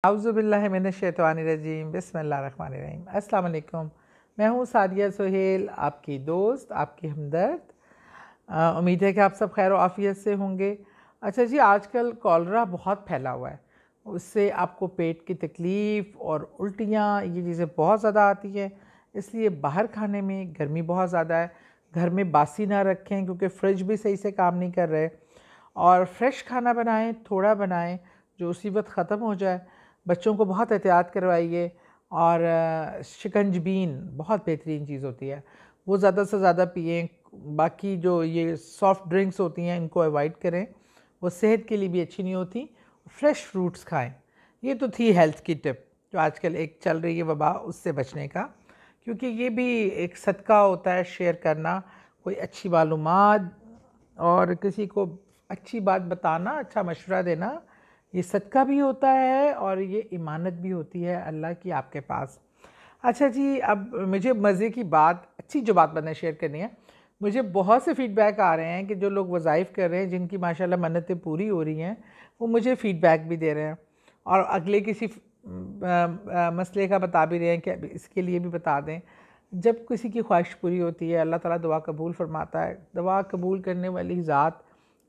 औज़ुबिल्लाहिमिनश्शैतानिर्रजीम बिस्मिल्लाहिर्रहमानिर्रहीम। अस्सलाम वालेकुम। मैं हूँ सादिया सुहेल, आपकी दोस्त, आपकी हमदर्द। उम्मीद है कि आप सब खैर आफ़ियत से होंगे। अच्छा जी, आजकल कॉलरा बहुत फैला हुआ है, उससे आपको पेट की तकलीफ़ और उल्टियाँ ये चीज़ें बहुत ज़्यादा आती हैं। इसलिए बाहर खाने में गर्मी बहुत ज़्यादा है, घर में बासी ना रखें क्योंकि फ्रिज भी सही से काम नहीं कर रहे, और फ्रेश खाना बनाएं, थोड़ा बनाएं जो उसी वक्त ख़त्म हो जाए। बच्चों को बहुत एहतियात करवाइए। और शिकंजबीन बहुत बेहतरीन चीज़ होती है, वो ज़्यादा से ज़्यादा पिएँ। बाकी जो ये सॉफ़्ट ड्रिंक्स होती हैं इनको अवॉइड करें, वो सेहत के लिए भी अच्छी नहीं होती। फ्रेश फ्रूट्स खाएं। ये तो थी हेल्थ की टिप जो आजकल एक चल रही है वबा, उससे बचने का, क्योंकि ये भी एक सदका होता है शेयर करना, कोई अच्छी मालूमात और किसी को अच्छी बात बताना, अच्छा मशवरा देना, ये सदका भी होता है और ये इमानत भी होती है अल्लाह की आपके पास। अच्छा जी, अब मुझे मज़े की बात, अच्छी जो बात मैंने शेयर करनी है, मुझे बहुत से फ़ीडबैक आ रहे हैं कि जो लोग वज़ाइफ़ कर रहे हैं, जिनकी माशाल्लाह मन्नतें पूरी हो रही हैं, वो मुझे फ़ीडबैक भी दे रहे हैं और अगले किसी मसले का बता भी रहे हैं कि इसके लिए भी बता दें। जब किसी की ख्वाहिश पूरी होती है, अल्लाह ताला दुआ कबूल फ़रमाता है। दुआ कबूल करने वाली ज़ात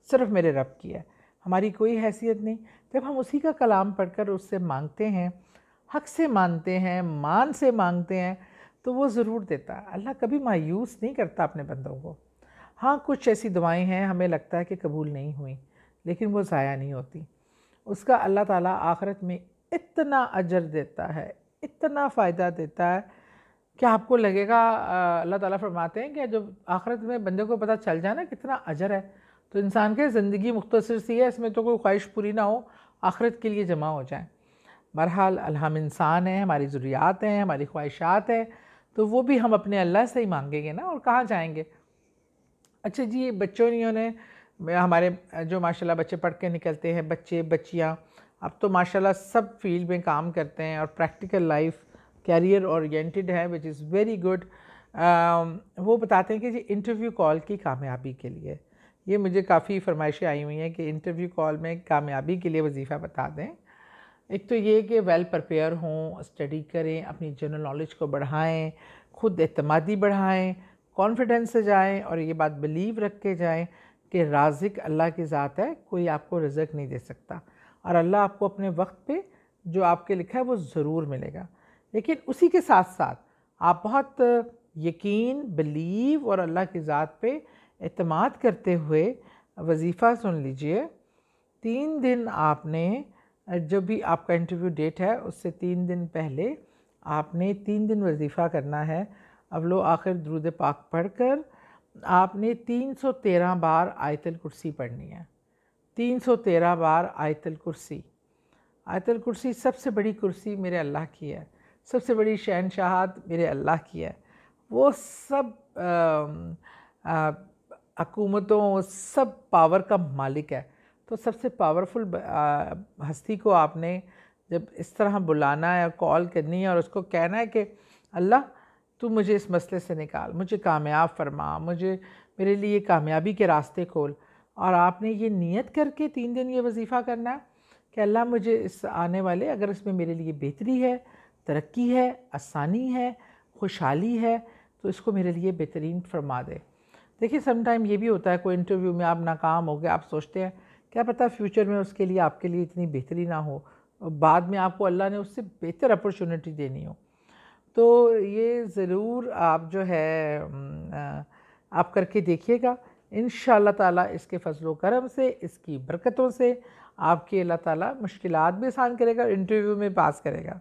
सिर्फ़ मेरे रब की है, हमारी कोई हैसियत नहीं। जब हम उसी का कलाम पढ़कर उससे मांगते हैं, हक़ से मानते हैं, मान से मांगते हैं, तो वो ज़रूर देता है। अल्लाह कभी मायूस नहीं करता अपने बंदों को। हाँ, कुछ ऐसी दुआएं हैं हमें लगता है कि कबूल नहीं हुई, लेकिन वो ज़ाया नहीं होती। उसका अल्लाह ताला आखिरत में इतना अजर देता है, इतना फ़ायदा देता है कि आपको लगेगा, अल्लाह ताला फरमाते हैं कि जब आखिरत में बंदे को पता चल जाए ना कितना अजर है, तो इंसान की ज़िंदगी मुख्तसर सी है, इसमें तो कोई ख्वाहिश पूरी ना हो, आखिरत के लिए जमा हो जाए। बहरहाल हम इंसान हैं, हमारी ज़रूरियात हैं, हमारी ख्वाहिशात हैं, तो वो भी हम अपने अल्लाह से ही मांगेंगे ना, और कहाँ जाएंगे। अच्छा जी, बच्चों ने हमारे जो माशाल्लाह बच्चे पढ़ के निकलते हैं, बच्चे बच्चियाँ अब तो माशाल्लाह सब फील्ड में काम करते हैं और प्रैक्टिकल लाइफ कैरियर ओरिएंटेड है, विच इज़ वेरी गुड। वो बताते हैं कि जी इंटरव्यू कॉल की कामयाबी के लिए, ये मुझे काफ़ी फरमाइशें आई हुई हैं कि इंटरव्यू कॉल में कामयाबी के लिए वजीफ़ा बता दें। एक तो ये कि वेल प्रिपेयर हों, स्टडी करें, अपनी जनरल नॉलेज को बढ़ाएं, खुद एतमादी बढ़ाएं, कॉन्फिडेंस से जाएं और ये बात बिलीव रख के जाएं कि राज़िक अल्लाह की ज़ात है, कोई आपको रिज़्क नहीं दे सकता और अल्लाह आपको अपने वक्त पे जो आपके लिखा है वो ज़रूर मिलेगा। लेकिन उसी के साथ साथ आप बहुत यकीन, बिलीव और अल्लाह की ज़ात पे एतमाद करते हुए वजीफ़ा सुन लीजिए। 3 दिन आपने, जब भी आपका इंटरव्यू डेट है उससे 3 दिन पहले आपने 3 दिन वजीफ़ा करना है। अव्वलो आखिर दुरूद पाक पढ़कर आपने 313 बार आयतुल कुर्सी पढ़नी है। 313 बार आयतुल कुर्सी। आयतुल कुर्सी सबसे बड़ी कुर्सी मेरे अल्लाह की है, सबसे बड़ी शहनशाहत मेरे अल्लाह की है। वो सब हुकूमतों, सब पावर का मालिक है। तो सबसे पावरफुल हस्ती को आपने जब इस तरह बुलाना है, कॉल करनी है और उसको कहना है कि अल्लाह तू मुझे इस मसले से निकाल, मुझे कामयाब फरमा, मुझे मेरे लिए कामयाबी के रास्ते खोल। और आपने ये नियत करके 3 दिन ये वजीफ़ा करना है कि अल्लाह मुझे इस आने वाले, अगर इसमें मेरे लिए बेहतरी है, तरक्की है, आसानी है, खुशहाली है, तो इसको मेरे लिए बेहतरीन फरमा दे। देखिए, सम टाइम ये भी होता है, कोई इंटरव्यू में आप नाकाम हो गए, आप सोचते हैं क्या पता फ्यूचर में उसके लिए आपके लिए इतनी बेहतरी ना हो और बाद में आपको अल्लाह ने उससे बेहतर अपॉर्चुनिटी देनी हो। तो ये ज़रूर आप जो है आप करके देखिएगा। इंशाअल्लाह ताला इसके फज़ल व करम से, इसकी बरकतों से आपकी अल्लाह ताला मुश्किलात भी आसान करेगा, इंटरव्यू में पास करेगा।